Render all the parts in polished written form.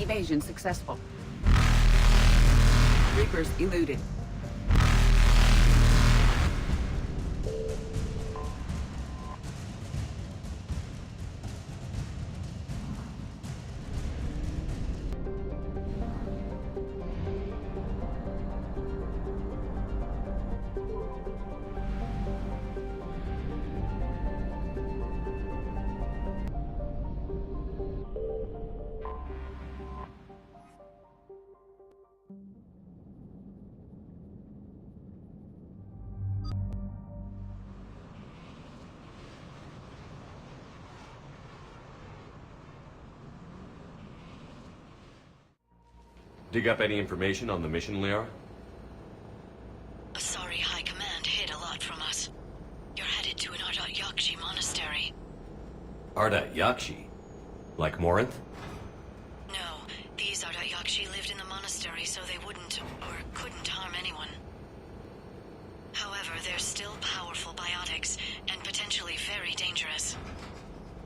Evasion successful. Reapers eluded. Dig up any information on the mission, Liara? Sorry, High Command hid a lot from us. You're headed to an Yakshi monastery. Ardat Yakshi? Like Morinth? No, these Yakshi lived in the monastery so they wouldn't, or couldn't harm anyone. However, they're still powerful biotics, and potentially very dangerous.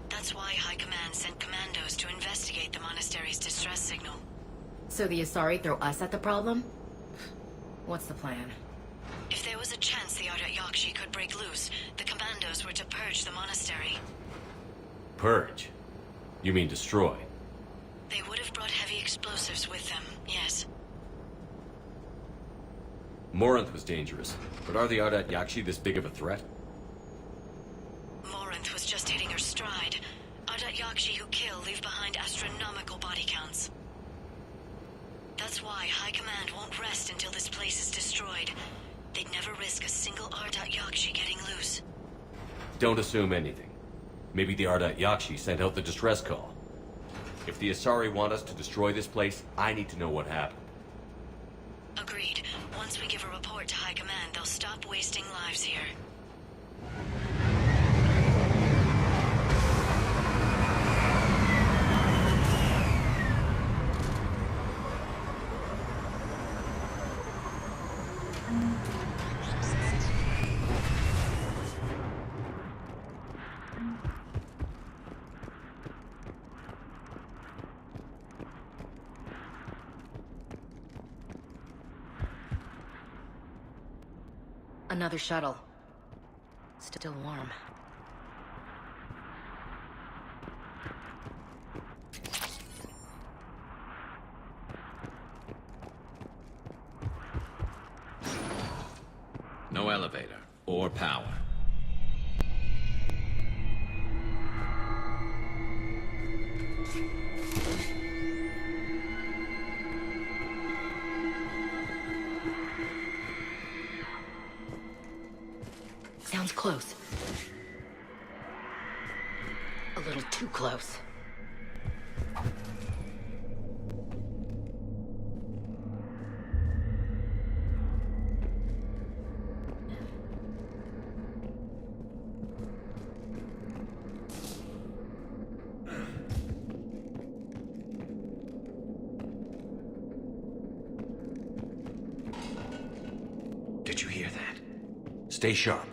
That's why High Command sent commandos to investigate the monastery's distress signal. So the Asari throw us at the problem? What's the plan? If there was a chance the Yakshi could break loose, the commandos were to purge the monastery. Purge? You mean destroy? They would have brought heavy explosives with them, yes. Morinth was dangerous, but are the Ardat Yakshi this big of a threat? Morinth was just hitting her stride. Ardat Yakshi who kill leave behind astronomical body counts. That's why High Command won't rest until this place is destroyed. They'd never risk a single Ardat Yakshi getting loose. Don't assume anything. Maybe the Ardat Yakshi sent out the distress call. If the Asari want us to destroy this place, I need to know what happened. Agreed. Once we give a report to High Command, they'll stop wasting lives here. Another shuttle. Still warm. No elevator or power. Sounds close. A little too close. Did you hear that? Stay sharp.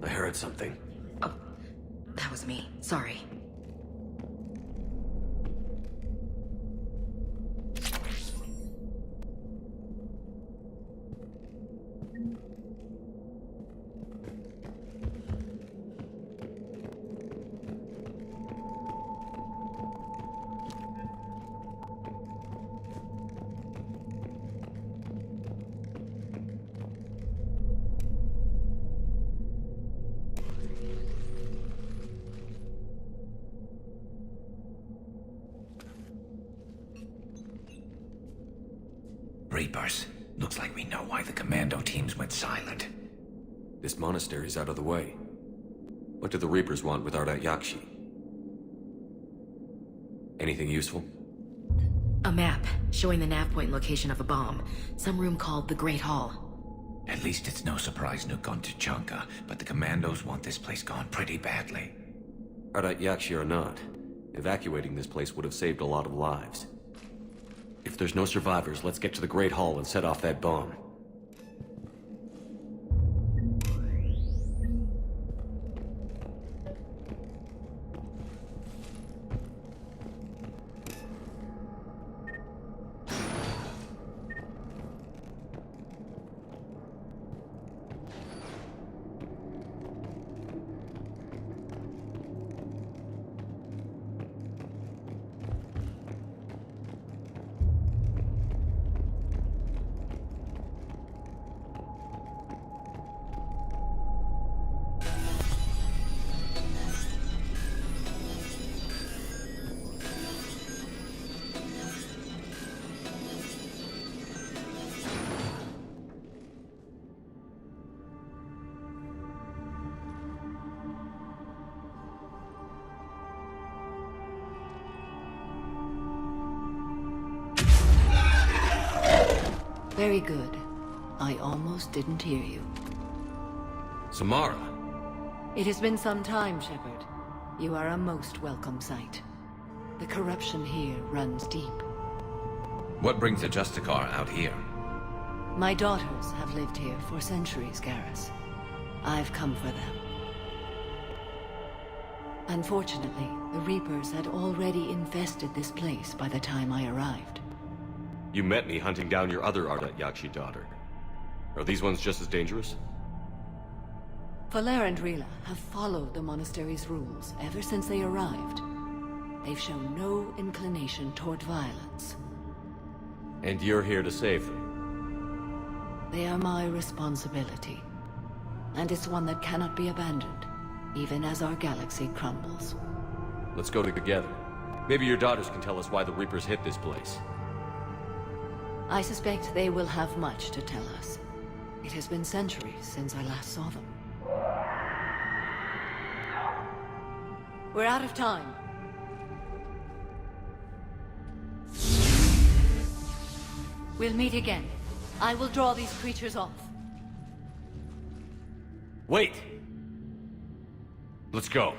I heard something. Oh, that was me. Sorry. Reapers. Looks like we know why the commando teams went silent. This monastery's out of the way. What do the Reapers want with Ardat-Yakshi? Anything useful? A map showing the nav point location of a bomb. Some room called the Great Hall. At least it's no surprise Nuke on Tuchanka, but the commandos want this place gone pretty badly. Ardat-Yakshi or not, evacuating this place would have saved a lot of lives. If there's no survivors, let's get to the Great Hall and set off that bomb. Very good. I almost didn't hear you. Samara! It has been some time, Shepard. You are a most welcome sight. The corruption here runs deep. What brings the Justicar out here? My daughters have lived here for centuries, Garrus. I've come for them. Unfortunately, the Reapers had already infested this place by the time I arrived. You met me hunting down your other Ardat-Yakshi daughter. Are these ones just as dangerous? Valer and Rila have followed the monastery's rules ever since they arrived. They've shown no inclination toward violence. And you're here to save them? They are my responsibility. And it's one that cannot be abandoned, even as our galaxy crumbles. Let's go together. Maybe your daughters can tell us why the Reapers hit this place. I suspect they will have much to tell us. It has been centuries since I last saw them. We're out of time. We'll meet again. I will draw these creatures off. Wait! Let's go.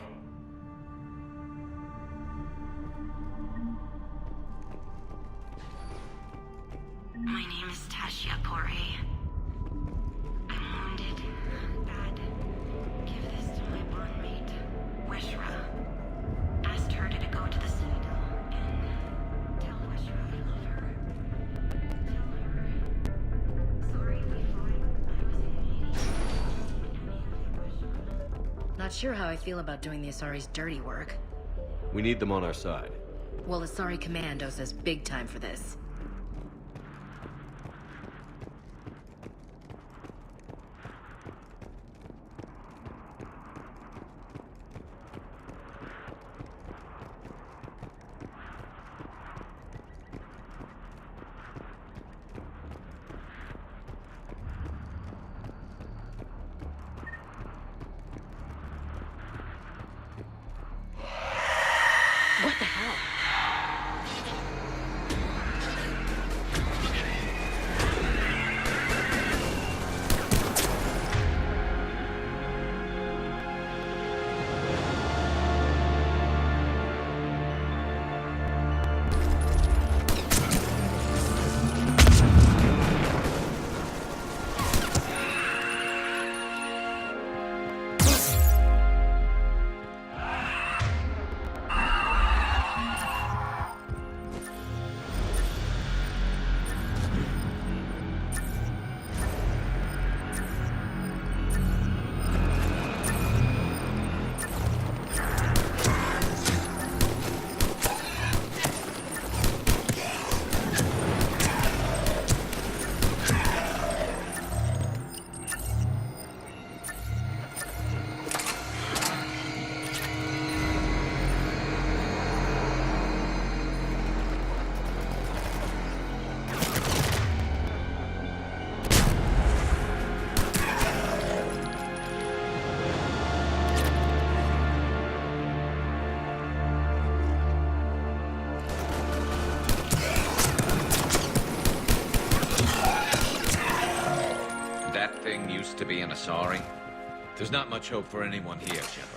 My name is Tashia Pore. I'm wounded. Bad. Give this to my bondmate, Weshra. Asked her to go to the Citadel and tell Weshra I love her. Tell her. Sorry we fought. I was in Weshra. Not sure how I feel about doing the Asari's dirty work. We need them on our side. Well, Asari Commando says big time for this. What the hell? to be an Asari? There's not much hope for anyone here, Shepard.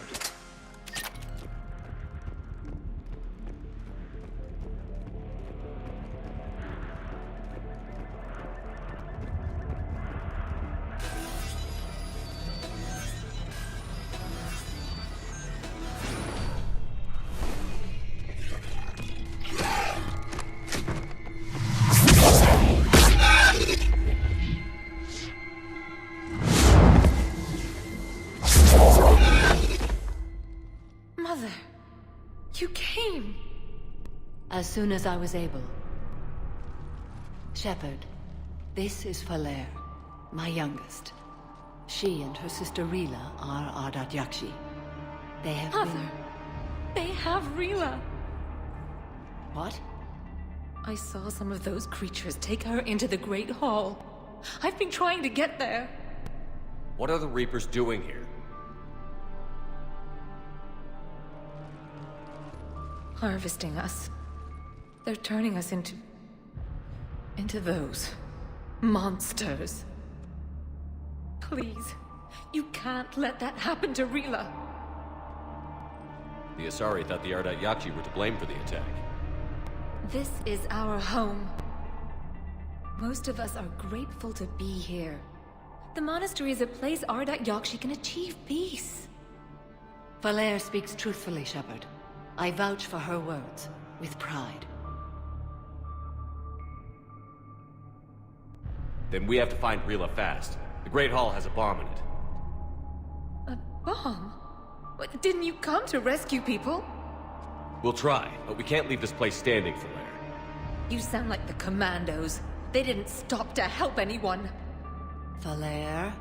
Mother, you came. As soon as I was able. Shepard, this is Falere, my youngest. She and her sister Rila are Ardat Yakshi. They have Mother, they have Rila. What? I saw some of those creatures take her into the Great Hall. I've been trying to get there. What are the Reapers doing here? Harvesting us. They're turning us into those monsters. Please, you can't let that happen to Rila. The Asari thought the Ardat Yakshi were to blame for the attack. This is our home. Most of us are grateful to be here. The monastery is a place Ardat Yakshi can achieve peace. Falere speaks truthfully, Shepard. I vouch for her words, with pride. Then we have to find Rila fast. The Great Hall has a bomb in it. A bomb? What, didn't you come to rescue people? We'll try, but we can't leave this place standing, Falere. You sound like the commandos. They didn't stop to help anyone. Falere?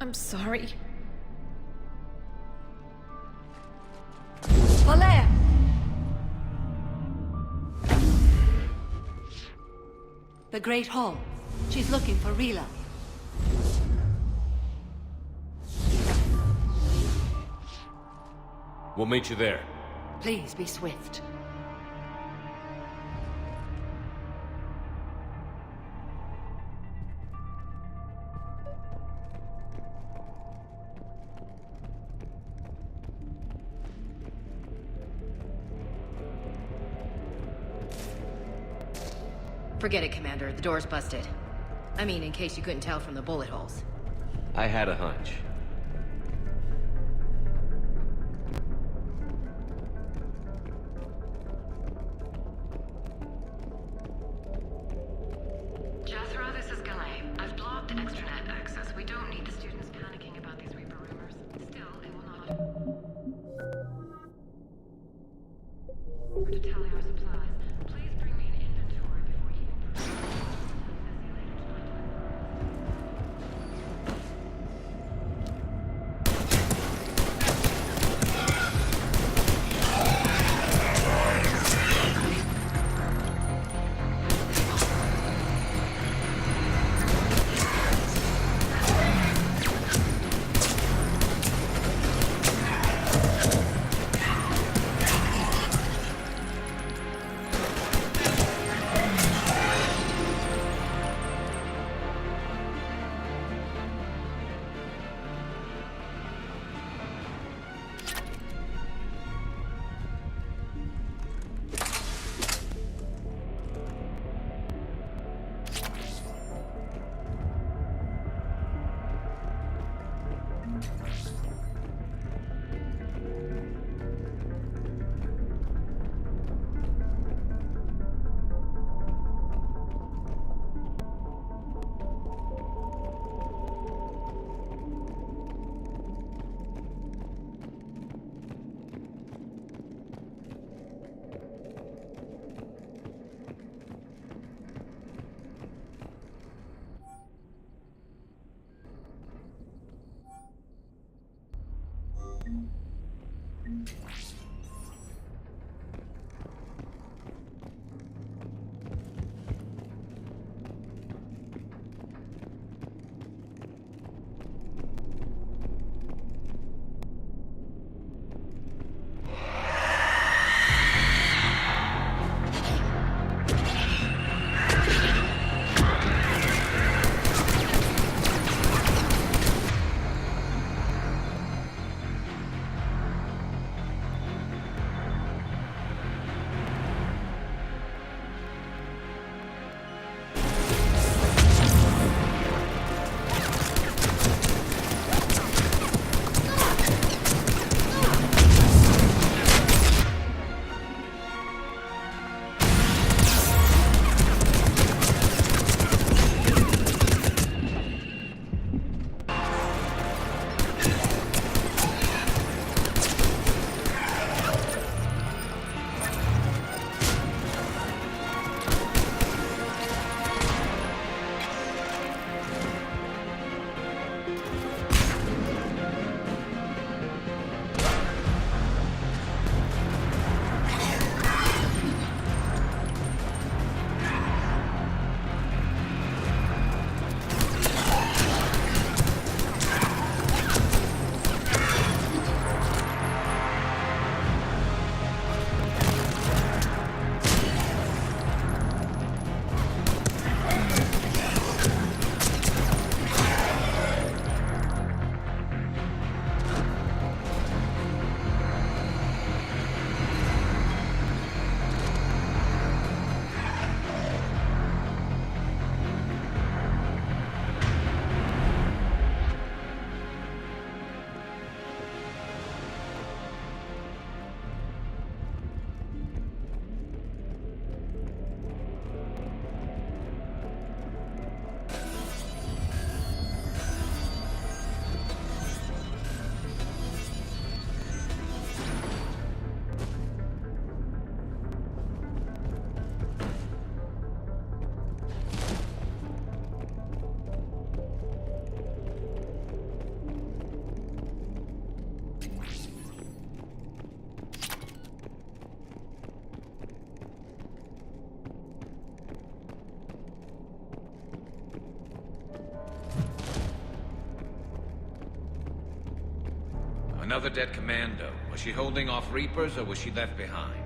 I'm sorry. Falere! The Great Hall. She's looking for Rila. We'll meet you there. Please be swift. Forget it, Commander. The door's busted. I mean, in case you couldn't tell from the bullet holes. I had a hunch. Jethro, this is Galay. I've blocked extranet access. We don't need the students panicking about these Reaper rumors. Still, it will not... We're to tally our supplies. Please bring me an inventory before eating. Another dead commando. Was she holding off Reapers, or was she left behind?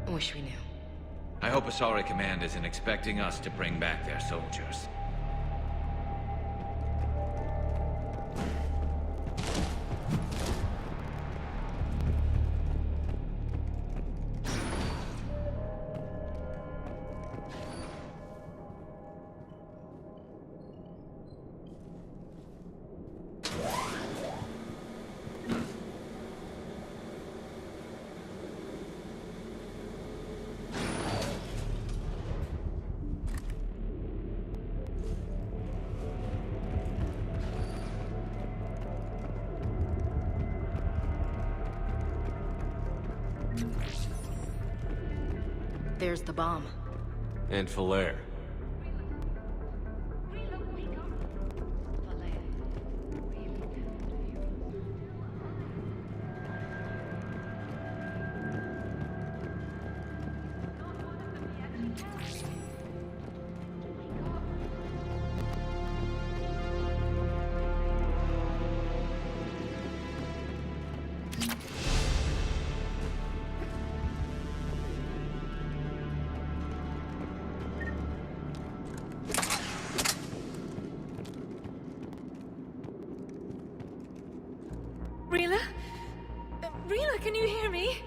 Wish we knew. I hope Asari Command isn't expecting us to bring back their soldiers. There's the bomb. And Falair. Rila? Rila, can you hear me?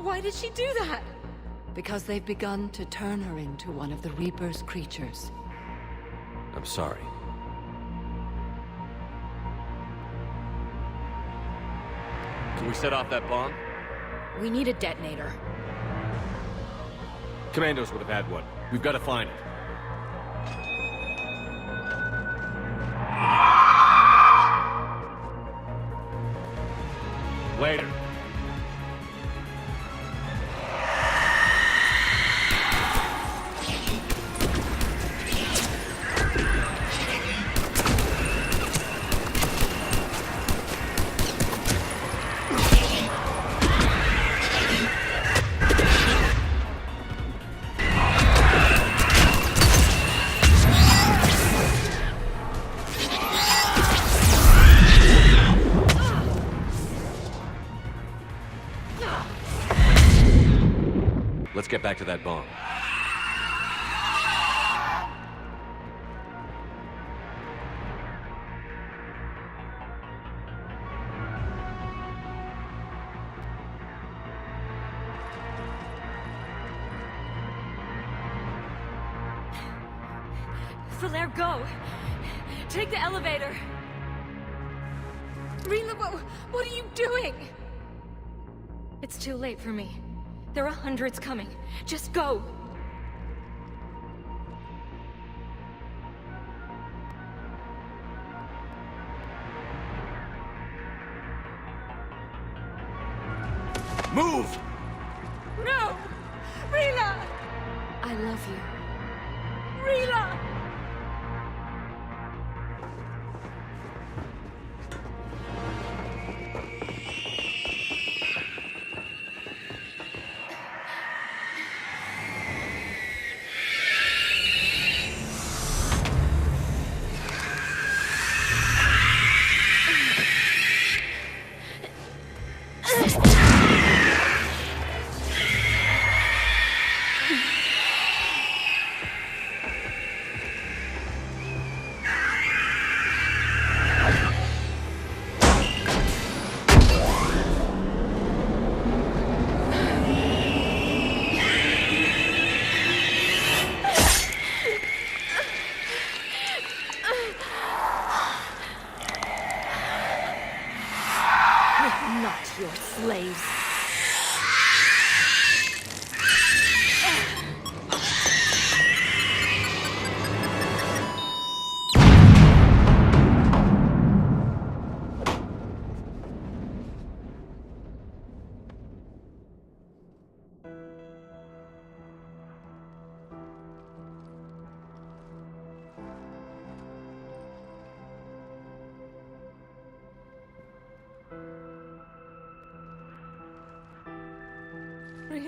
Why did she do that? Because they've begun to turn her into one of the Reaper's creatures. I'm sorry. Can we set off that bomb? We need a detonator. Commandos would have had one. We've got to find it. Later. Let's get back to that bomb. Falair, go! Take the elevator! Rila, what are you doing? It's too late for me. There are hundreds coming. Just go! Move! No! Rila! I love you. Rila!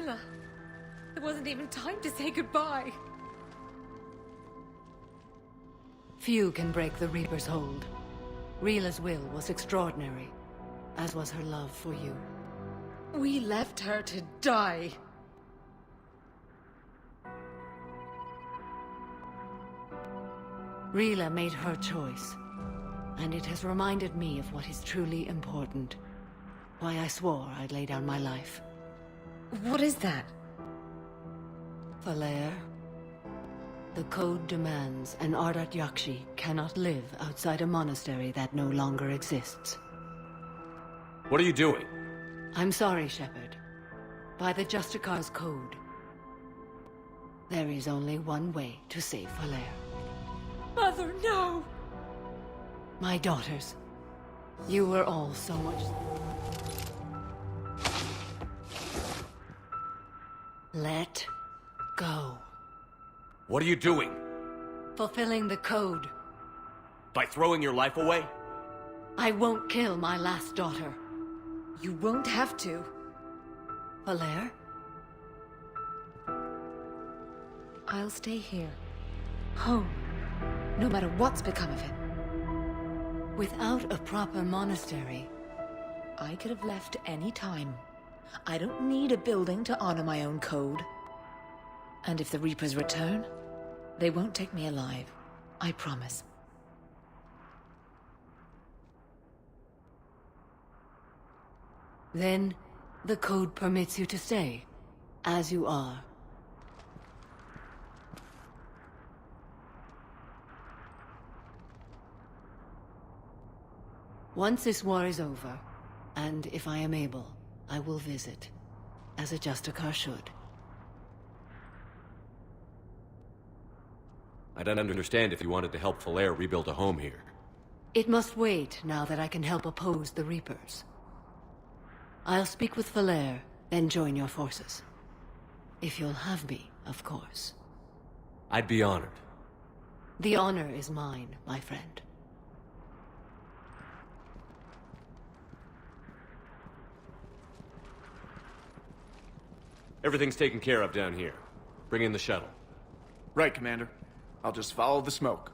Rila. There wasn't even time to say goodbye. Few can break the Reaper's hold. Rila's will was extraordinary, as was her love for you. We left her to die. Rila made her choice, and it has reminded me of what is truly important. Why I swore I'd lay down my life. What is that? Falair. The code demands an Ardat Yakshi cannot live outside a monastery that no longer exists. What are you doing? I'm sorry, Shepard. By the Justicar's code, there is only one way to save Falair. Mother, no! My daughters, you were all so much... Let go. What are you doing? Fulfilling the code. By throwing your life away? I won't kill my last daughter. You won't have to. Falair? I'll stay here. Home. No matter what's become of it. Without a proper monastery... I could have left any time. I don't need a building to honor my own code. And if the Reapers return, they won't take me alive. I promise. Then, the code permits you to stay, as you are. Once this war is over, and if I am able, I will visit, as a Justicar should. I don't understand if you wanted to help Falair rebuild a home here. It must wait now that I can help oppose the Reapers. I'll speak with Falair, then join your forces. If you'll have me, of course. I'd be honored. The honor is mine, my friend. Everything's taken care of down here. Bring in the shuttle. Right, Commander. I'll just follow the smoke.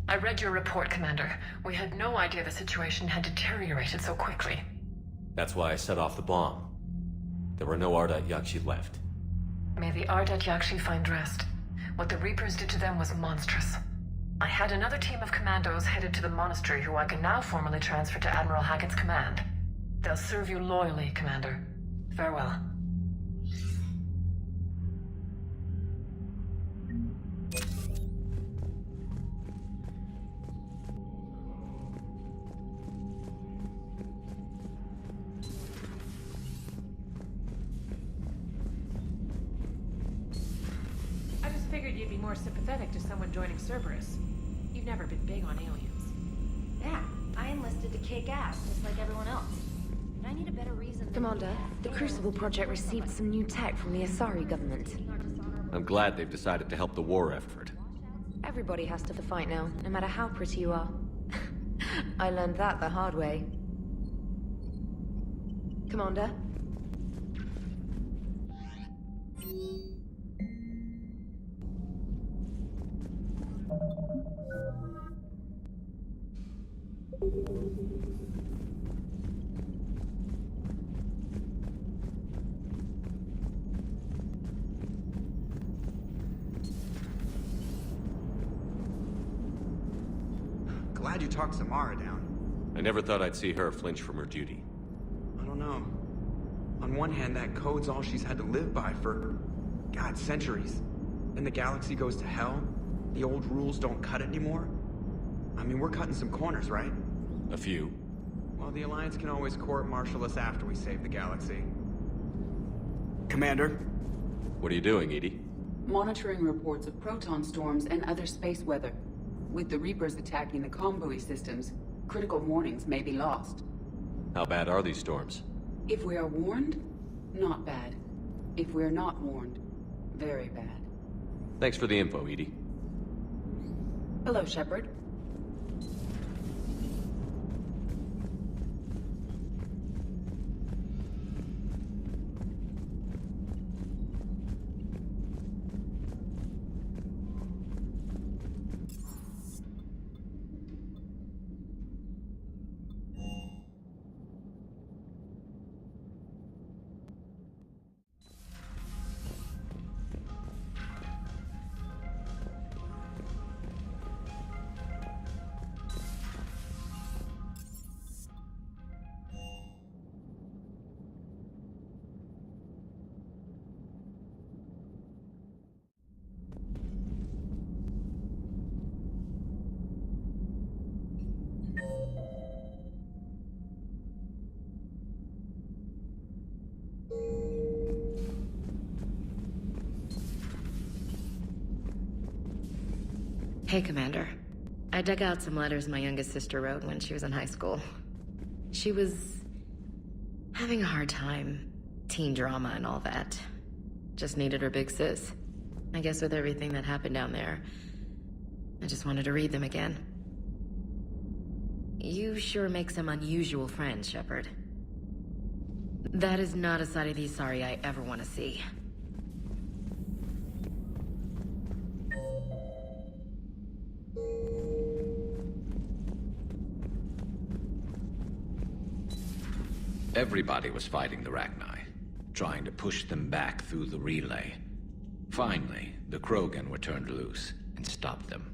I read your report, Commander. We had no idea the situation had deteriorated so quickly. That's why I set off the bomb. There were no Ardat Yakshi left. May the Ardat Yakshi find rest. What the Reapers did to them was monstrous. I had another team of commandos headed to the monastery who I can now formally transfer to Admiral Hackett's command. They'll serve you loyally, Commander. Farewell. I just figured you'd be more sympathetic to someone joining Cerberus. You've never been big on aliens. Yeah, I enlisted to kick ass, just like everyone else. But I need a better reason than... Commander, the Crucible Project received some new tech from the Asari government. I'm glad they've decided to help the war effort. Everybody has to fight now, no matter how pretty you are. I learned that the hard way. Commander? Glad you talked Samara down. I never thought I'd see her flinch from her duty. I don't know. On one hand, that code's all she's had to live by for, God, centuries. Then the galaxy goes to hell. The old rules don't cut it anymore. I mean, we're cutting some corners, right? A few. Well, the Alliance can always court-martial us after we save the galaxy. Commander? What are you doing, Edie? Monitoring reports of proton storms and other space weather. With the Reapers attacking the comm buoy systems, critical warnings may be lost. How bad are these storms? If we are warned, not bad. If we are not warned, very bad. Thanks for the info, Edie. Hello, Shepard. Hey, Commander. I dug out some letters my youngest sister wrote when she was in high school. She was having a hard time. Teen drama and all that. Just needed her big sis. I guess with everything that happened down there, I just wanted to read them again. You sure make some unusual friends, Shepard. That is not a side of the Asari I ever want to see. Everybody was fighting the Rachni, trying to push them back through the relay. Finally, the Krogan were turned loose and stopped them.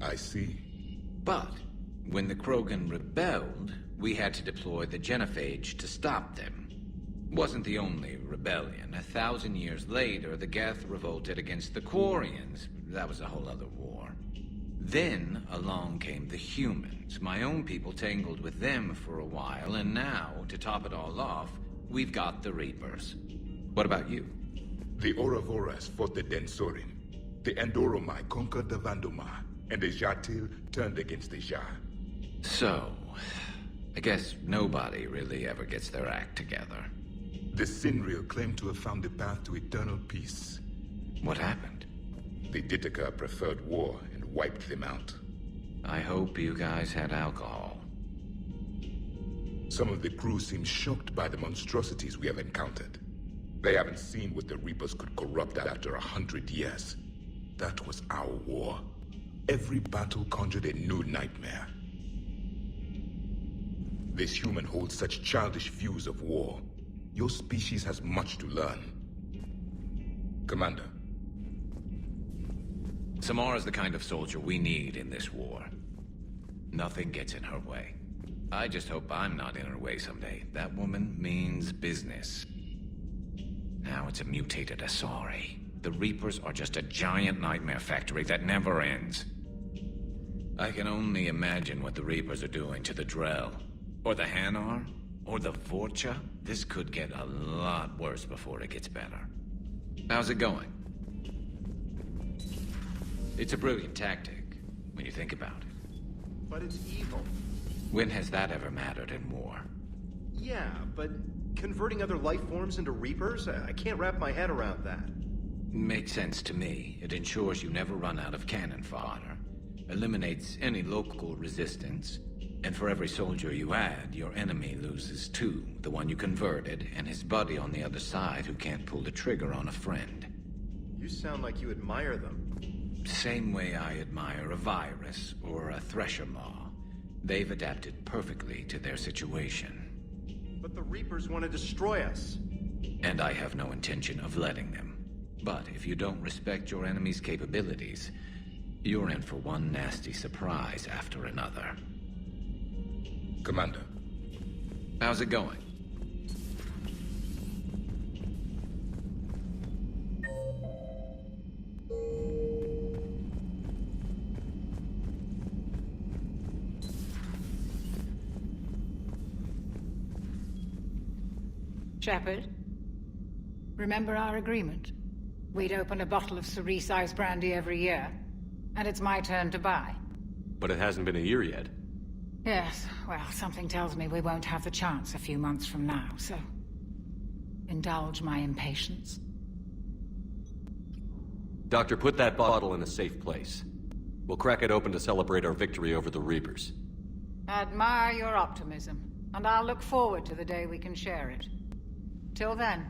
I see. But when the Krogan rebelled, we had to deploy the Genophage to stop them. Wasn't the only rebellion. 1,000 years later, the Geth revolted against the Quarians. That was a whole other war. Then along came the humans. My own people tangled with them for a while, and now, to top it all off, we've got the Reapers. What about you? The Ouroboros fought the Densorin. The Andoromai conquered the Vandomar, and the Jatil turned against the Jah. So, I guess nobody really ever gets their act together. The Sinreal claimed to have found the path to eternal peace. What happened? The Ditaka preferred war and wiped them out. I hope you guys had alcohol. Some of the crew seem shocked by the monstrosities we have encountered. They haven't seen what the Reapers could corrupt after 100 years. That was our war. Every battle conjured a new nightmare. This human holds such childish views of war. Your species has much to learn. Commander. Samara's the kind of soldier we need in this war. Nothing gets in her way. I just hope I'm not in her way someday. That woman means business. Now it's a mutated Asari. The Reapers are just a giant nightmare factory that never ends. I can only imagine what the Reapers are doing to the Drell. Or the Hanar. Or the Vorcha. This could get a lot worse before it gets better. How's it going? It's a brilliant tactic, when you think about it. But it's evil. When has that ever mattered in war? Yeah, but converting other life forms into Reapers? I can't wrap my head around that. Makes sense to me. It ensures you never run out of cannon fodder. Eliminates any local resistance. And for every soldier you add, your enemy loses two. The one you converted, and his buddy on the other side who can't pull the trigger on a friend. You sound like you admire them. Same way I admire a virus or a thresher maw. They've adapted perfectly to their situation. But the Reapers want to destroy us. And I have no intention of letting them. But if you don't respect your enemy's capabilities, you're in for one nasty surprise after another. Commander. How's it going? Shepard, remember our agreement? We'd open a bottle of cerise ice brandy every year, and it's my turn to buy. But it hasn't been a year yet. Yes, well, something tells me we won't have the chance a few months from now, so indulge my impatience. Doctor, put that bottle in a safe place. We'll crack it open to celebrate our victory over the Reapers. Admire your optimism, and I'll look forward to the day we can share it. Till then.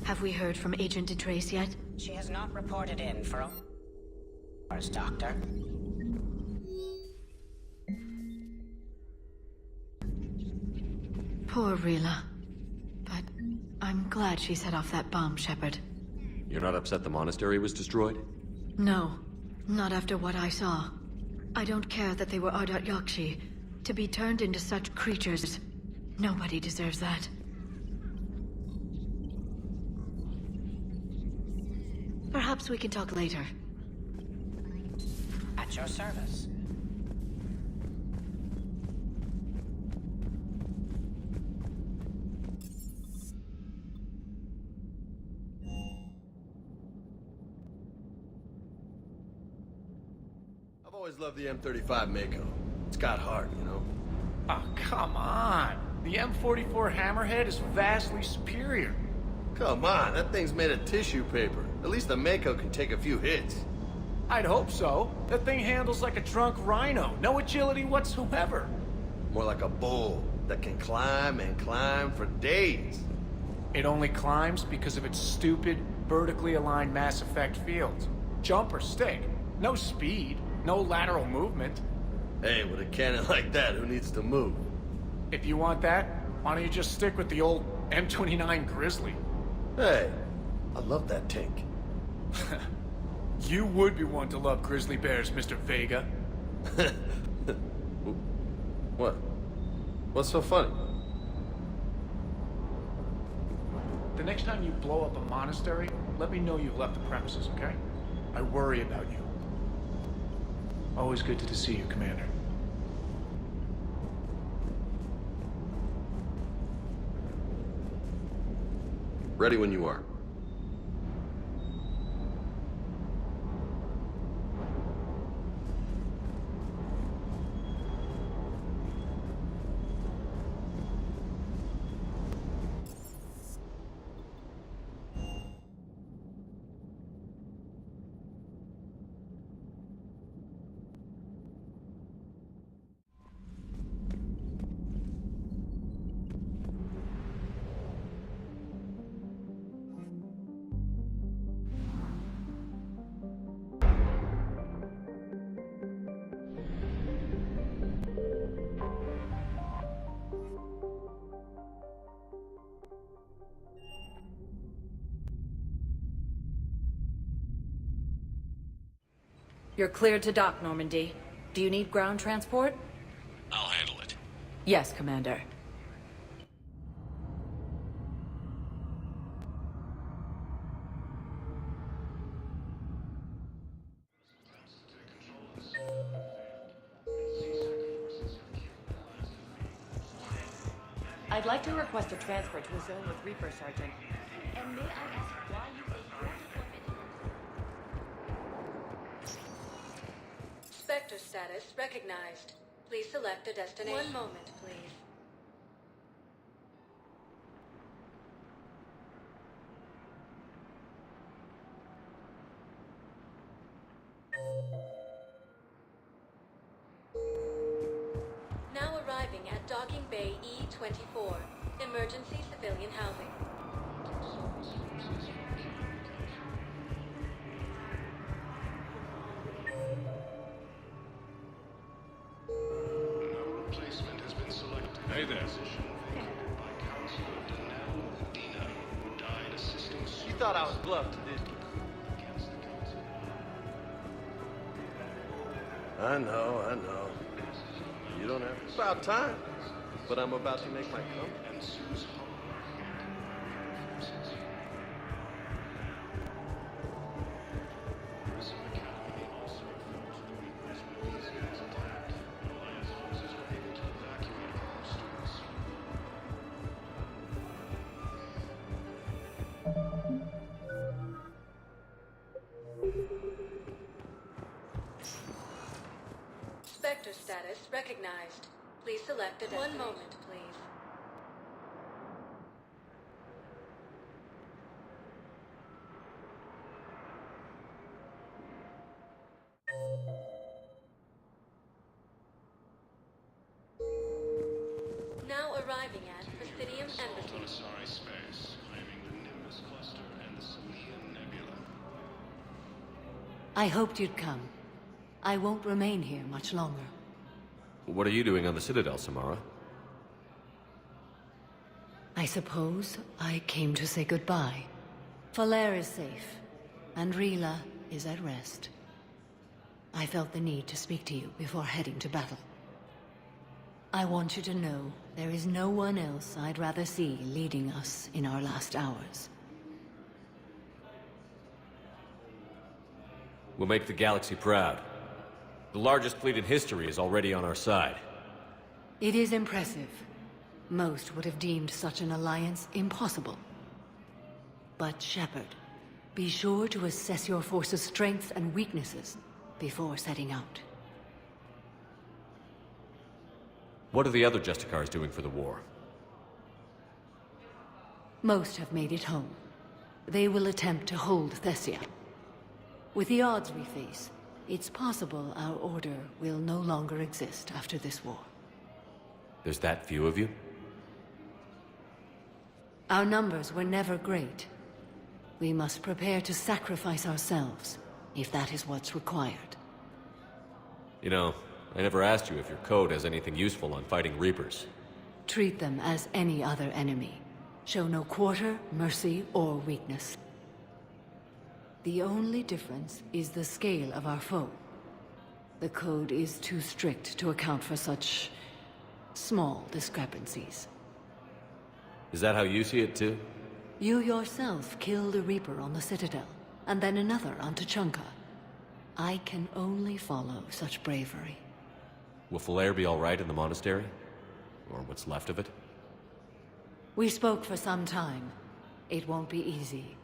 Have we heard from Agent DeTrace yet? She has not reported in for hours, Doctor. Poor Rila. But I'm glad she set off that bomb, Shepard. You're not upset the monastery was destroyed? No, not after what I saw. I don't care that they were Ardat Yakshi. To be turned into such creatures, nobody deserves that. Perhaps we can talk later. At your service. I've always loved the M35 Mako. It's got heart, you know? Oh, come on. The M44 Hammerhead is vastly superior. Come on, that thing's made of tissue paper. At least the Mako can take a few hits. I'd hope so. That thing handles like a drunk rhino. No agility whatsoever. More like a bull that can climb and climb for days. It only climbs because of its stupid, vertically aligned Mass Effect fields. Jump or stick. No speed. No lateral movement. Hey, with a cannon like that, who needs to move? If you want that, why don't you just stick with the old M29 Grizzly? Hey, I love that tank. You would be one to love grizzly bears, Mr. Vega. What? What's so funny? The next time you blow up a monastery, let me know you've left the premises, okay? I worry about you. Always good to see you, Commander. Ready when you are. You're cleared to dock, Normandy. Do you need ground transport? I'll handle it. Yes, Commander. I'd like to request a transfer to a zone with Reaper, Sergeant. And may I ask why you think your equipment... Spectre status recognized. Please select a destination. One moment, please. Now arriving at Docking Bay E-24, emergency civilian housing. Hey there. You thought I was bluffed, didn't you? I know. You don't have... It's about time. But I'm about to make my comeback. status recognized. Please select a destination. 1 moment, please. Now arriving at Presidium Embassy. Space, claiming the Nimbus Cluster and the Salian Nebula. I hoped you'd come. I won't remain here much longer. What are you doing on the Citadel, Samara? I suppose I came to say goodbye. Falair is safe, and Rila is at rest. I felt the need to speak to you before heading to battle. I want you to know there is no one else I'd rather see leading us in our last hours. We'll make the galaxy proud. The largest fleet in history is already on our side. It is impressive. Most would have deemed such an alliance impossible. But Shepard, be sure to assess your force's strengths and weaknesses before setting out. What are the other Justicars doing for the war? Most have made it home. They will attempt to hold Thessia. With the odds we face, it's possible our order will no longer exist after this war. There's that few of you? Our numbers were never great. We must prepare to sacrifice ourselves, if that is what's required. You know, I never asked you if your code has anything useful on fighting Reapers. Treat them as any other enemy. Show no quarter, mercy, or weakness. The only difference is the scale of our foe. The code is too strict to account for such small discrepancies. Is that how you see it too? You yourself killed a Reaper on the Citadel, and then another on Tuchanka. I can only follow such bravery. Will Falair be all right in the monastery? Or what's left of it? We spoke for some time. It won't be easy.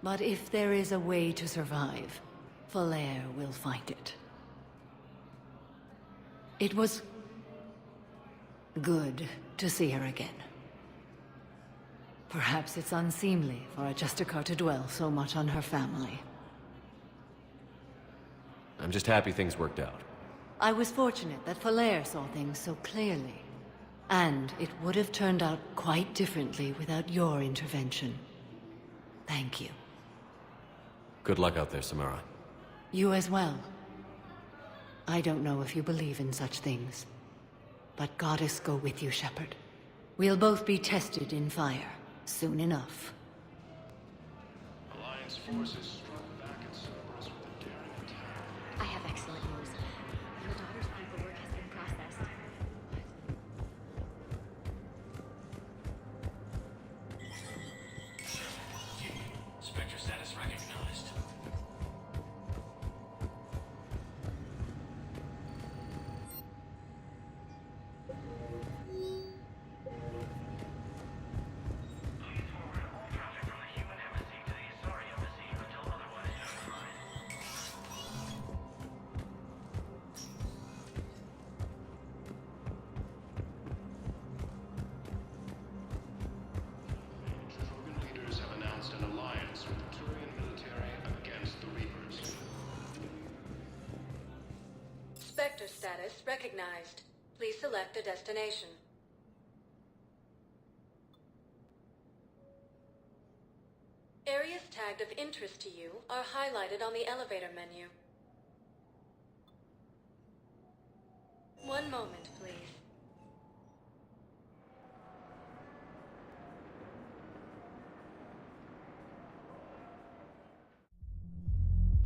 But if there is a way to survive, Falair will find it. It was good to see her again. Perhaps it's unseemly for a Justicar to dwell so much on her family. I'm just happy things worked out. I was fortunate that Falair saw things so clearly. And it would have turned out quite differently without your intervention. Thank you. Good luck out there, Samara. You as well. I don't know if you believe in such things, but Goddess go with you, Shepard. We'll both be tested in fire, soon enough. Alliance forces struck back at Cerberus with a daring attack. I have excellent news. Your daughter's paperwork has been processed. Spectre status recognized. Spectre status recognized. Please select a destination. Areas tagged of interest to you are highlighted on the elevator menu. 1 moment, please.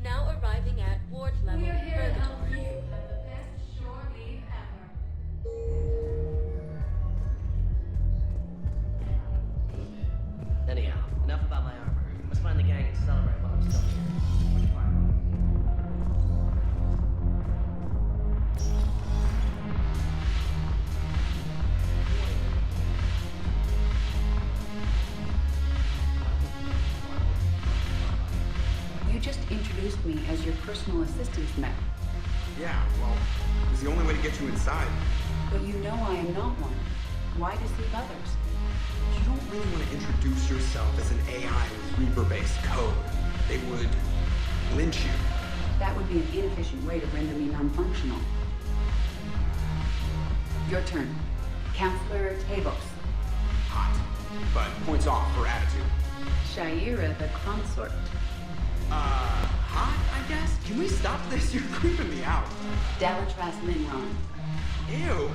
Now arriving at Ward's level. We're here to help Purgatory. you have the best shore leave ever. Anyhow, enough about my armor. Let's find the gang and celebrate while I'm still here. You just introduced me as your personal assistance, Matt. Yeah, well, this the only way to get you inside. But you know I am not one. Why deceive others? You don't really want to introduce yourself as an AI with Reaper-based code. They would lynch you. That would be an inefficient way to render me non-functional. Your turn. Counselor Tavos. Hot, but points off for attitude. Shaira the consort. Hot, I guess? Can we stop this? You're creeping me out. Dalatras Linron. Ew.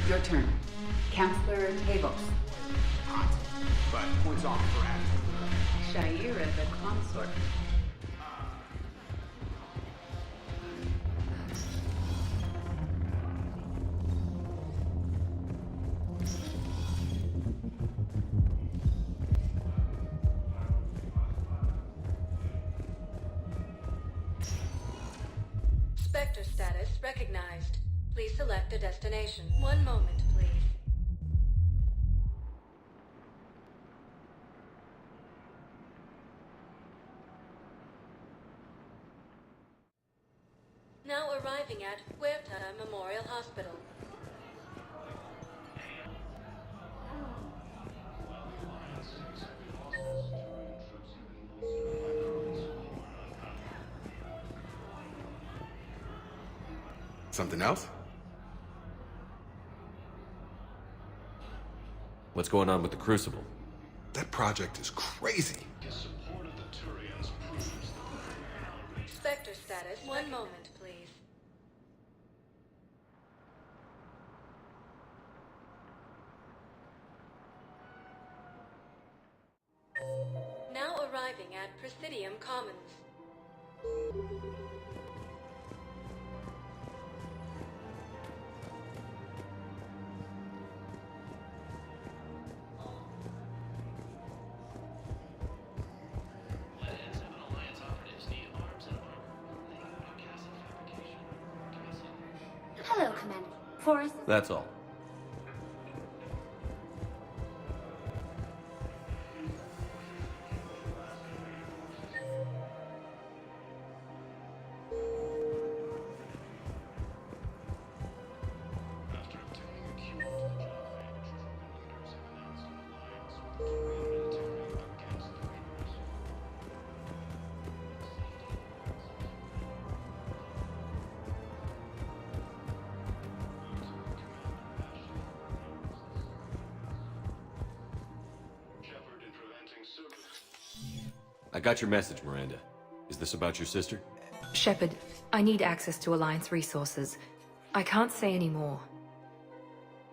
Your turn. Counselor Tavos. Hot, but points off for attitude. Shaira the consort. Spectre status recognized. Please select a destination. One moment, please. Now arriving at Huerta Memorial Hospital. Something else? What's going on with the Crucible? That project is crazy. Spectre status. One moment, please. Now arriving at Presidium Commons. Hello, Commander. Forrest. That's all. I got your message, Miranda. Is this about your sister? Shepard, I need access to Alliance resources. I can't say any more.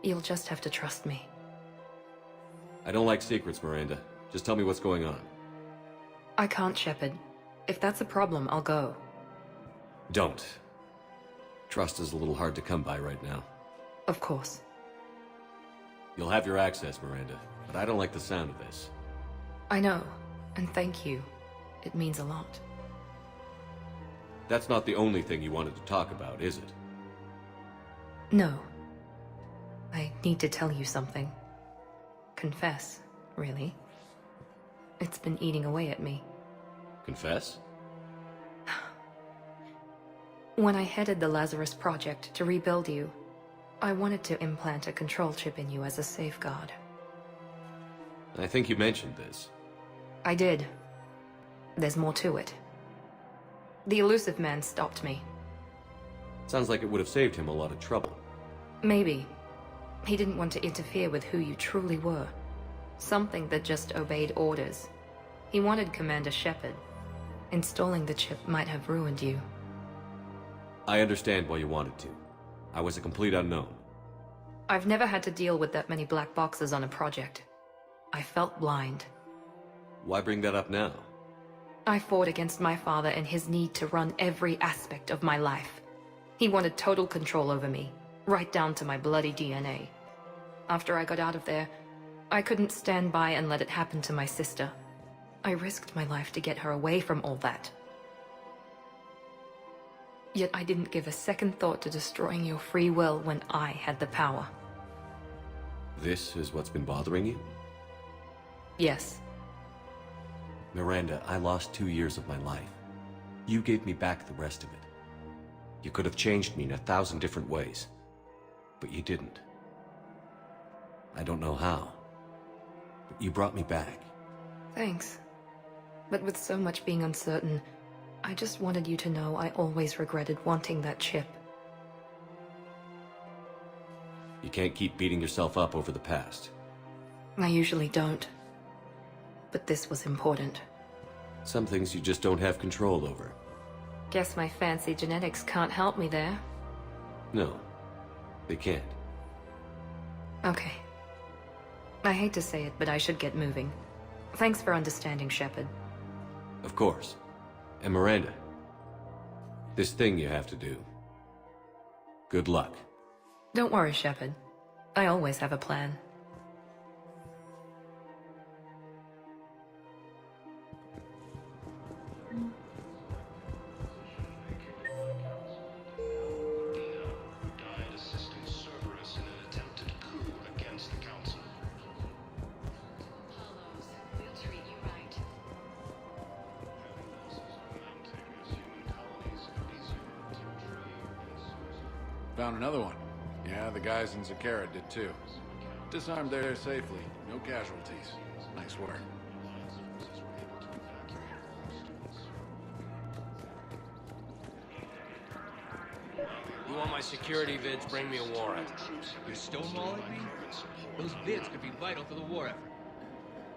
You'll just have to trust me. I don't like secrets, Miranda. Just tell me what's going on. I can't, Shepard. If that's a problem, I'll go. Don't. Trust is a little hard to come by right now. Of course. You'll have your access, Miranda, but I don't like the sound of this. I know, and thank you. It means a lot. That's not the only thing you wanted to talk about, is it? No. I need to tell you something. Confess, really. It's been eating away at me. Confess? When I headed the Lazarus Project to rebuild you, I wanted to implant a control chip in you as a safeguard. I think you mentioned this. I did. There's more to it. The elusive man stopped me. Sounds like it would have saved him a lot of trouble. Maybe. He didn't want to interfere with who you truly were. Something that just obeyed orders. He wanted Commander Shepard. Installing the chip might have ruined you. I understand why you wanted to. I was a complete unknown. I've never had to deal with that many black boxes on a project. I felt blind. Why bring that up now? I fought against my father and his need to run every aspect of my life. He wanted total control over me, right down to my bloody DNA. After I got out of there, I couldn't stand by and let it happen to my sister. I risked my life to get her away from all that. Yet I didn't give a second thought to destroying your free will when I had the power. This is what's been bothering you? Yes. Miranda, I lost 2 years of my life. You gave me back the rest of it. You could have changed me in 1,000 different ways, but you didn't. I don't know how, but you brought me back. Thanks. But with so much being uncertain, I just wanted you to know I always regretted wanting that chip. You can't keep beating yourself up over the past. I usually don't. But this was important. Some things you just don't have control over. Guess my fancy genetics can't help me there. No, they can't. Okay. I hate to say it, but I should get moving. Thanks for understanding, Shepard. Of course. And Miranda, this thing you have to do. Good luck. Don't worry, Shepard. I always have a plan. Died assisting Cerberus in an attempted coup against the Council. Hollows, we'll treat you right. Found another one. Yeah, the guys in Zakara did too. Disarmed there safely. No casualties. Nice work. You want my security vids, bring me a warrant. You're stonewalling me? Those vids could be vital to the war effort.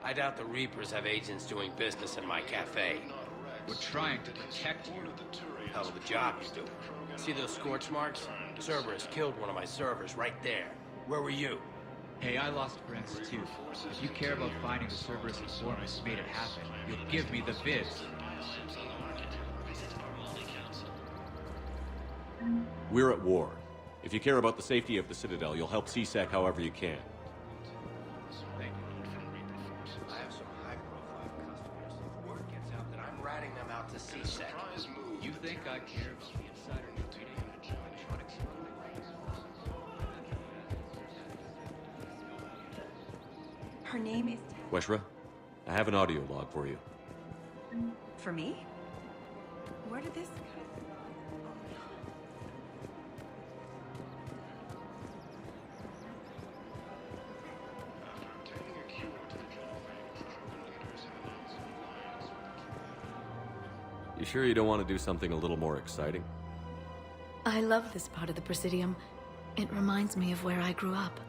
I doubt the Reapers have agents doing business in my cafe. We're trying to protect you. Hell of a job you do. See those scorch marks? Cerberus killed one of my servers right there. Where were you? Hey, I lost friends too. If you care about finding the Cerberus informants who made it happen, you'll give me the vids. We're at war. If you care about the safety of the Citadel, you'll help CSEC however you can. Thank you. I have some high-profile customers. If word gets out that I'm ratting them out to CSEC. You think I care about the insider trading electronics? Her name is... Weshra, I have an audio log for you. For me? Where did this... You sure you don't want to do something a little more exciting? I love this part of the Presidium. It reminds me of where I grew up.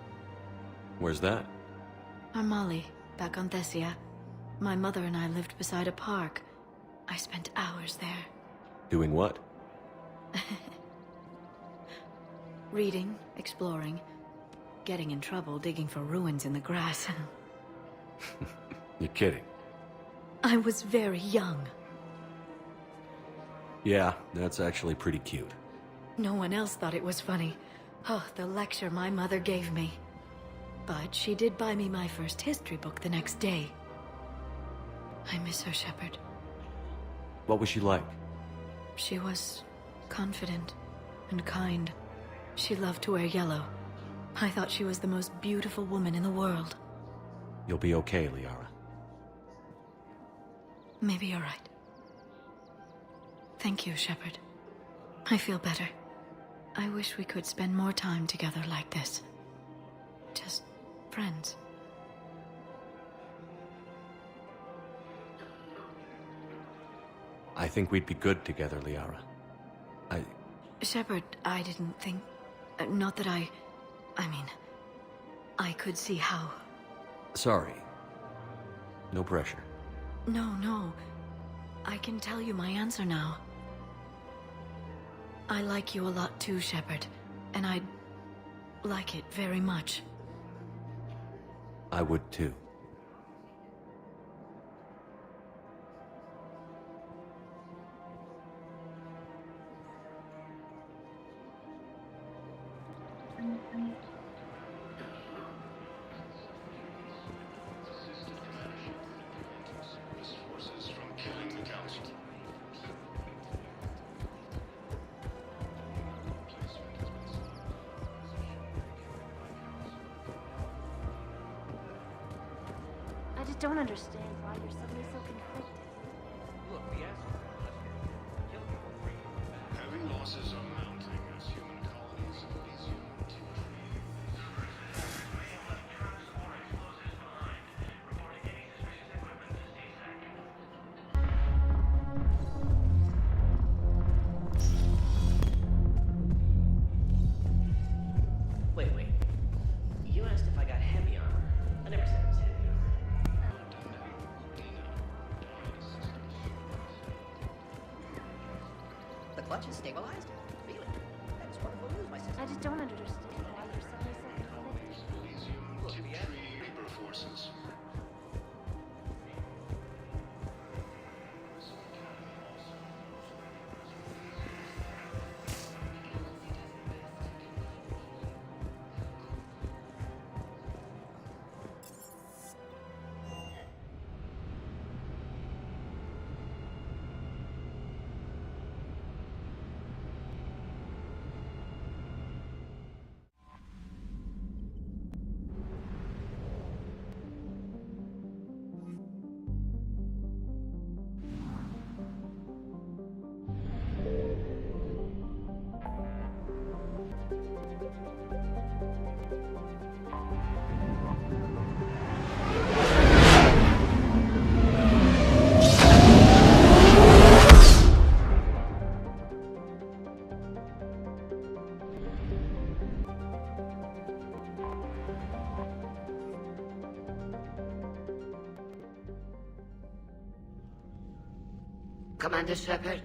Where's that? Armali, back on Thessia. My mother and I lived beside a park. I spent hours there. Doing what? Reading, exploring, getting in trouble digging for ruins in the grass. You're kidding. I was very young. Yeah, that's actually pretty cute. No one else thought it was funny. Oh, the lecture my mother gave me. But she did buy me my first history book the next day. I miss her, Shepard. What was she like? She was confident and kind. She loved to wear yellow. I thought she was the most beautiful woman in the world. You'll be okay, Liara. Maybe you're right. Thank you, Shepard. I feel better. I wish we could spend more time together like this. Just friends. I think we'd be good together, Liara. Shepard, I didn't think... not that I mean... I could see how... Sorry. No pressure. No. I can tell you my answer now. I like you a lot too, Shepard. And I'd like it very much. I would too. Forces from killing the Council. I just don't understand why you're suddenly so conflicted. Look, the asshole Heavy losses are mounting. stabilized? Really? That's wonderful news, my sister. I just don't understand why you're suddenly so conflicted. Look, Reaper forces. Commander Shepard,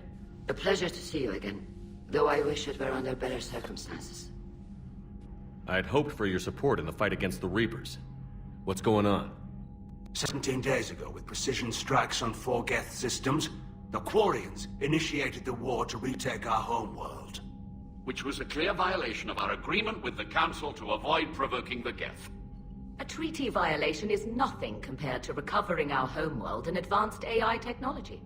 a pleasure to see you again, though I wish it were under better circumstances. I'd hoped for your support in the fight against the Reapers. What's going on? 17 days ago, with precision strikes on 4 Geth systems, the Quarians initiated the war to retake our homeworld. Which was a clear violation of our agreement with the Council to avoid provoking the Geth. A treaty violation is nothing compared to recovering our homeworld and advanced AI technology.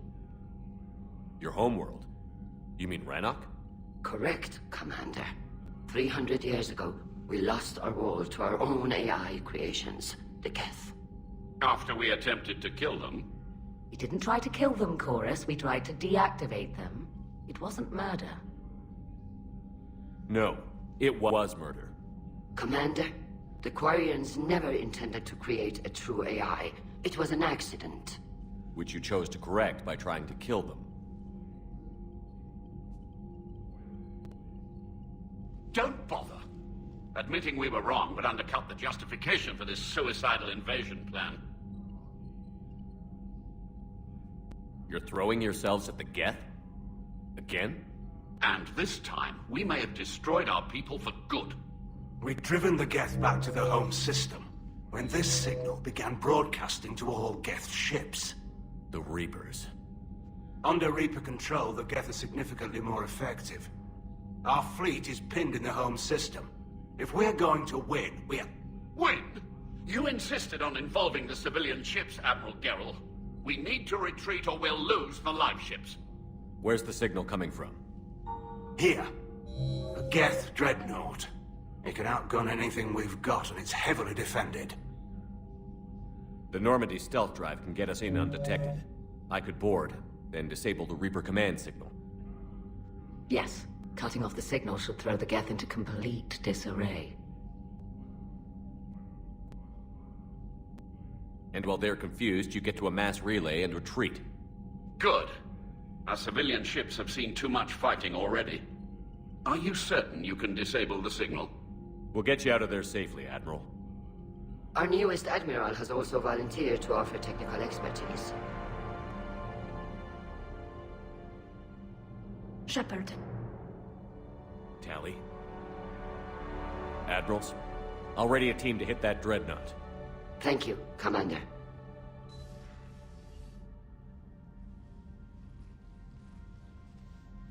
Your homeworld? You mean Rannoch? Correct, Commander. 300 years ago, we lost our world to our own AI creations, the Geth. After we attempted to kill them? We didn't try to kill them, Chorus. We tried to deactivate them. It wasn't murder. No, it was murder. Commander, the Quarians never intended to create a true AI. It was an accident. Which you chose to correct by trying to kill them. Don't bother. Admitting we were wrong would undercut the justification for this suicidal invasion plan. You're throwing yourselves at the Geth? Again? And this time, we may have destroyed our people for good. We'd driven the Geth back to the home system, when this signal began broadcasting to all Geth ships. The Reapers. Under Reaper control, the Geth are significantly more effective. Our fleet is pinned in the home system. If we're going to win, we're... Win? You insisted on involving the civilian ships, Admiral Gerrel. We need to retreat or we'll lose the live ships. Where's the signal coming from? Here. A Geth dreadnought. It can outgun anything we've got, and it's heavily defended. The Normandy stealth drive can get us in undetected. I could board, then disable the Reaper command signal. Yes. Cutting off the signal should throw the Geth into complete disarray. And while they're confused, you get to a mass relay and retreat. Good. Our civilian ships have seen too much fighting already. Are you certain you can disable the signal? We'll get you out of there safely, Admiral. Our newest Admiral has also volunteered to offer technical expertise. Shepard. Tally. Admirals, I'll ready a team to hit that dreadnought. Thank you, Commander.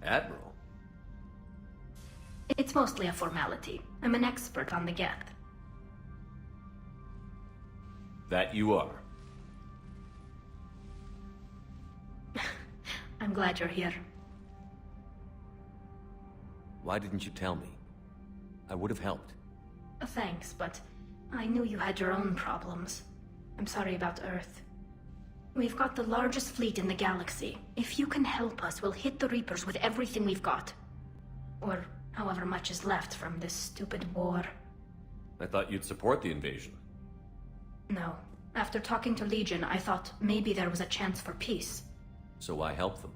Admiral? It's mostly a formality. I'm an expert on the Geth. That you are. I'm glad you're here. Why didn't you tell me? I would have helped. Thanks, but I knew you had your own problems. I'm sorry about Earth. We've got the largest fleet in the galaxy. If you can help us, we'll hit the Reapers with everything we've got. Or however much is left from this stupid war. I thought you'd support the invasion. No. After talking to Legion, I thought maybe there was a chance for peace. So why help them?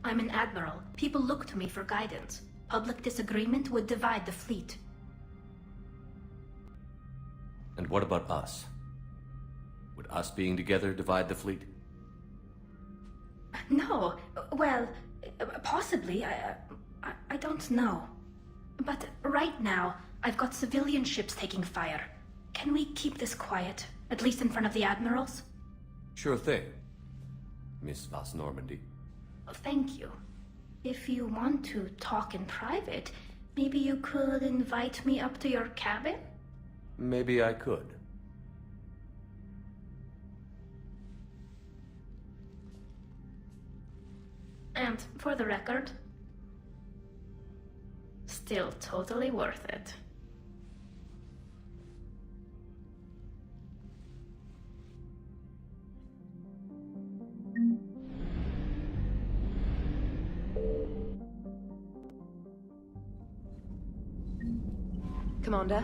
I'm an admiral. People look to me for guidance. Public disagreement would divide the fleet. And what about us? Would us being together divide the fleet? No. Well, possibly. I don't know. But right now, I've got civilian ships taking fire. Can we keep this quiet, at least in front of the admirals? Sure thing, Miss Vas Normandy. Thank you. If you want to talk in private, maybe you could invite me up to your cabin? Maybe I could. And for the record, still totally worth it. Commander?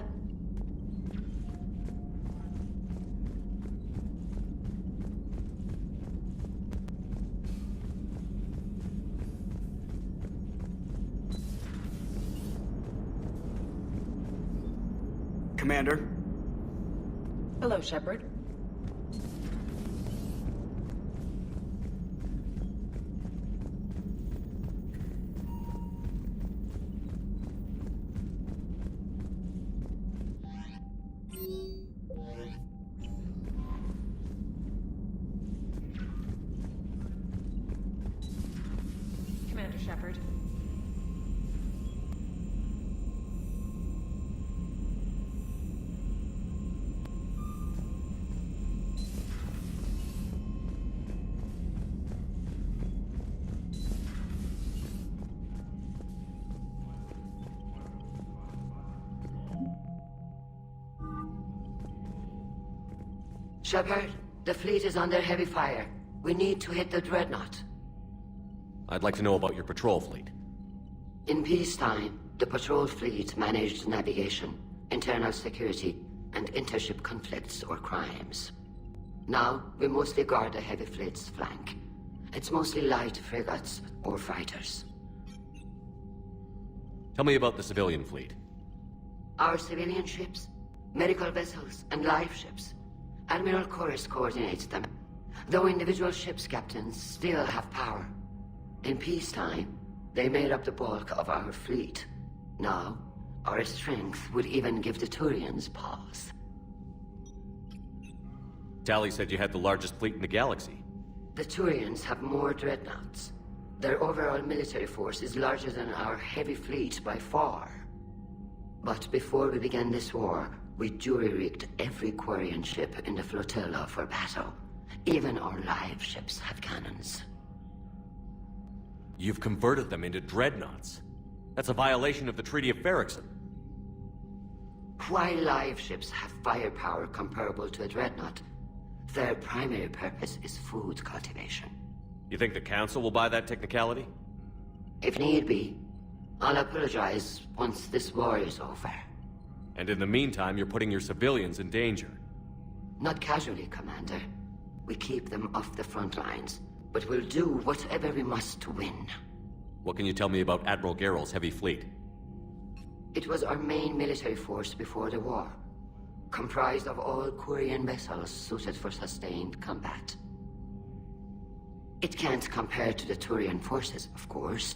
Commander? Hello, Shepard. Commander Shepard. Shepard, the fleet is under heavy fire. We need to hit the dreadnought. I'd like to know about your patrol fleet. In peacetime, the patrol fleet managed navigation, internal security, and intership conflicts or crimes. Now, we mostly guard the heavy fleet's flank. It's mostly light frigates or fighters. Tell me about the civilian fleet. Our civilian ships, medical vessels, and life ships. Admiral Chorus coordinates them, though individual ships' captains still have power. In peacetime, they made up the bulk of our fleet. Now, our strength would even give the Turians pause. Tali said you had the largest fleet in the galaxy. The Turians have more dreadnoughts. Their overall military force is larger than our heavy fleet by far. But before we began this war, we jury-rigged every Quarian ship in the flotilla for battle. Even our live ships have cannons. You've converted them into dreadnoughts. That's a violation of the Treaty of Ferrixon. While live ships have firepower comparable to a dreadnought, their primary purpose is food cultivation. You think the Council will buy that technicality? If need be, I'll apologize once this war is over. And in the meantime, you're putting your civilians in danger. Not casually, Commander. We keep them off the front lines, but we'll do whatever we must to win. What can you tell me about Admiral Geralt's heavy fleet? It was our main military force before the war, comprised of all Quarian vessels suited for sustained combat. It can't compare to the Turian forces, of course,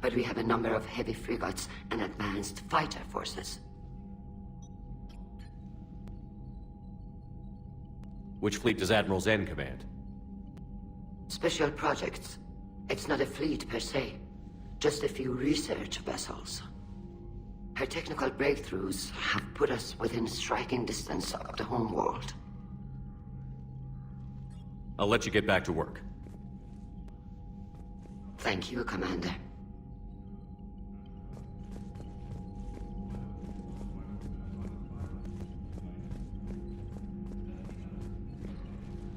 but we have a number of heavy frigates and advanced fighter forces. Which fleet does Admiral Zen command? Special projects. It's not a fleet per se, just a few research vessels. Her technical breakthroughs have put us within striking distance of the homeworld. I'll let you get back to work. Thank you, Commander.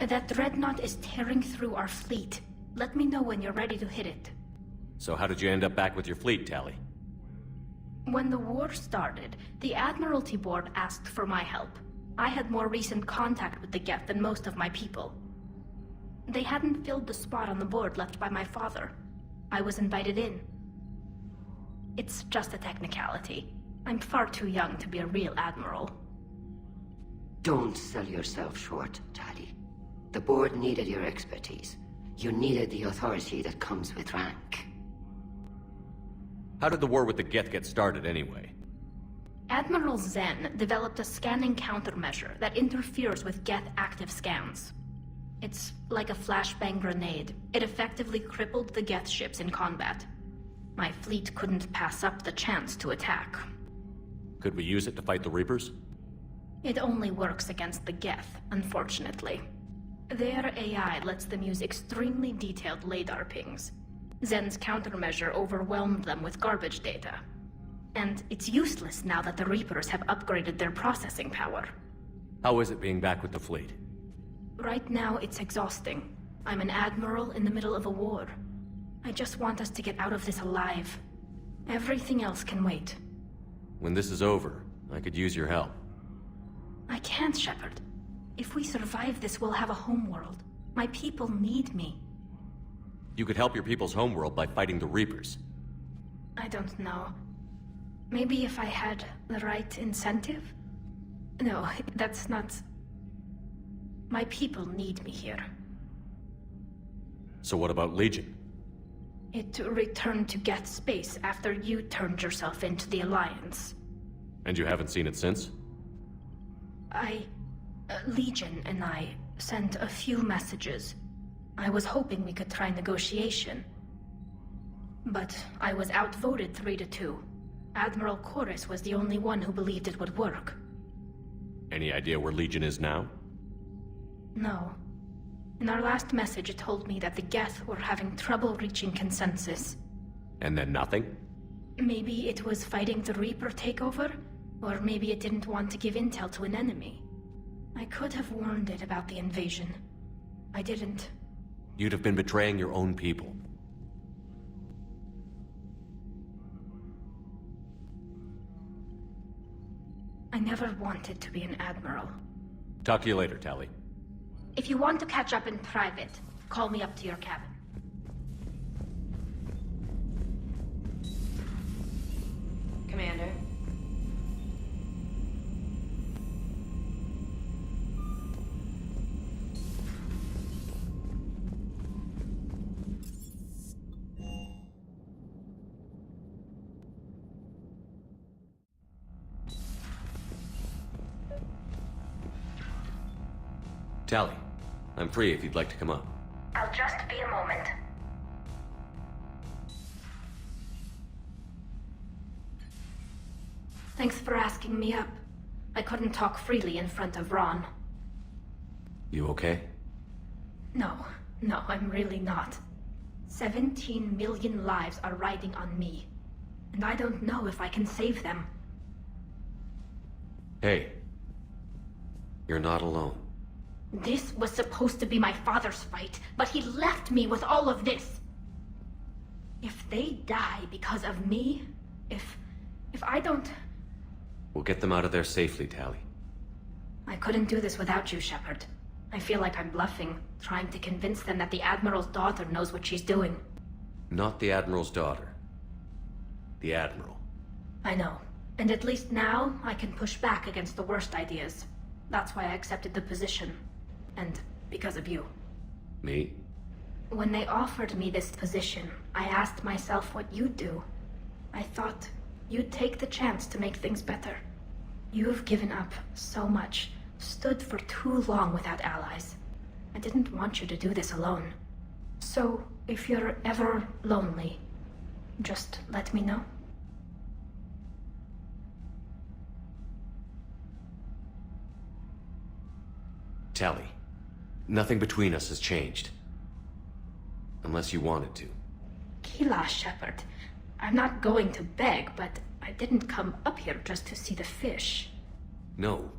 That dreadnought is tearing through our fleet. Let me know when you're ready to hit it. So how did you end up back with your fleet, Tali? When the war started, the Admiralty Board asked for my help. I had more recent contact with the Geth than most of my people. They hadn't filled the spot on the board left by my father. I was invited in. It's just a technicality. I'm far too young to be a real admiral. Don't sell yourself short, Tali. The board needed your expertise. You needed the authority that comes with rank. How did the war with the Geth get started, anyway? Admiral Zen developed a scanning countermeasure that interferes with Geth active scans. It's like a flashbang grenade. It effectively crippled the Geth ships in combat. My fleet couldn't pass up the chance to attack. Could we use it to fight the Reapers? It only works against the Geth, unfortunately. Their AI lets them use extremely detailed LADAR pings. Zen's countermeasure overwhelmed them with garbage data. And it's useless now that the Reapers have upgraded their processing power. How is it being back with the fleet? Right now, it's exhausting. I'm an admiral in the middle of a war. I just want us to get out of this alive. Everything else can wait. When this is over, I could use your help. I can't, Shepard. If we survive this, we'll have a homeworld. My people need me. You could help your people's homeworld by fighting the Reapers. I don't know. Maybe if I had the right incentive? No, that's not... My people need me here. So what about Legion? It returned to Geth space after you turned yourself into the Alliance. And you haven't seen it since? Legion and I sent a few messages. I was hoping we could try negotiation. But I was outvoted 3-2. Admiral Chorus was the only one who believed it would work. Any idea where Legion is now? No. In our last message, it told me that the Geth were having trouble reaching consensus. And then nothing? Maybe it was fighting the Reaper takeover, or maybe it didn't want to give intel to an enemy. I could have warned it about the invasion. I didn't. You'd have been betraying your own people. I never wanted to be an admiral. Talk to you later, Tali. If you want to catch up in private, call me up to your cabin. Commander. Tali, I'm free if you'd like to come up. I'll just be a moment. Thanks for asking me up. I couldn't talk freely in front of Ron. You okay? No, I'm really not. 17 million lives are riding on me. And I don't know if I can save them. Hey. You're not alone. This was supposed to be my father's fight, but he left me with all of this. If they die because of me, if I don't... We'll get them out of there safely, Tali. I couldn't do this without you, Shepard. I feel like I'm bluffing, trying to convince them that the Admiral's daughter knows what she's doing. Not the Admiral's daughter. The Admiral. I know. And at least now, I can push back against the worst ideas. That's why I accepted the position. And because of you. Me? When they offered me this position, I asked myself what you'd do. I thought you'd take the chance to make things better. You've given up so much, stood for too long without allies. I didn't want you to do this alone. So, if you're ever lonely, just let me know. Tali, nothing between us has changed. Unless you wanted to. Kila, Shepard. I'm not going to beg, but I didn't come up here just to see the fish. No,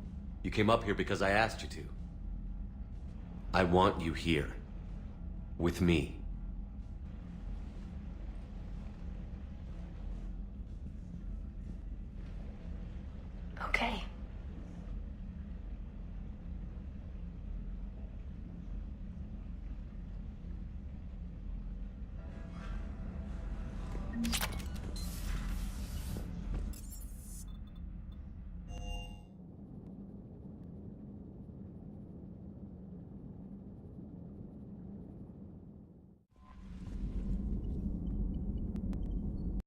you came up here because I asked you to. I want you here. With me.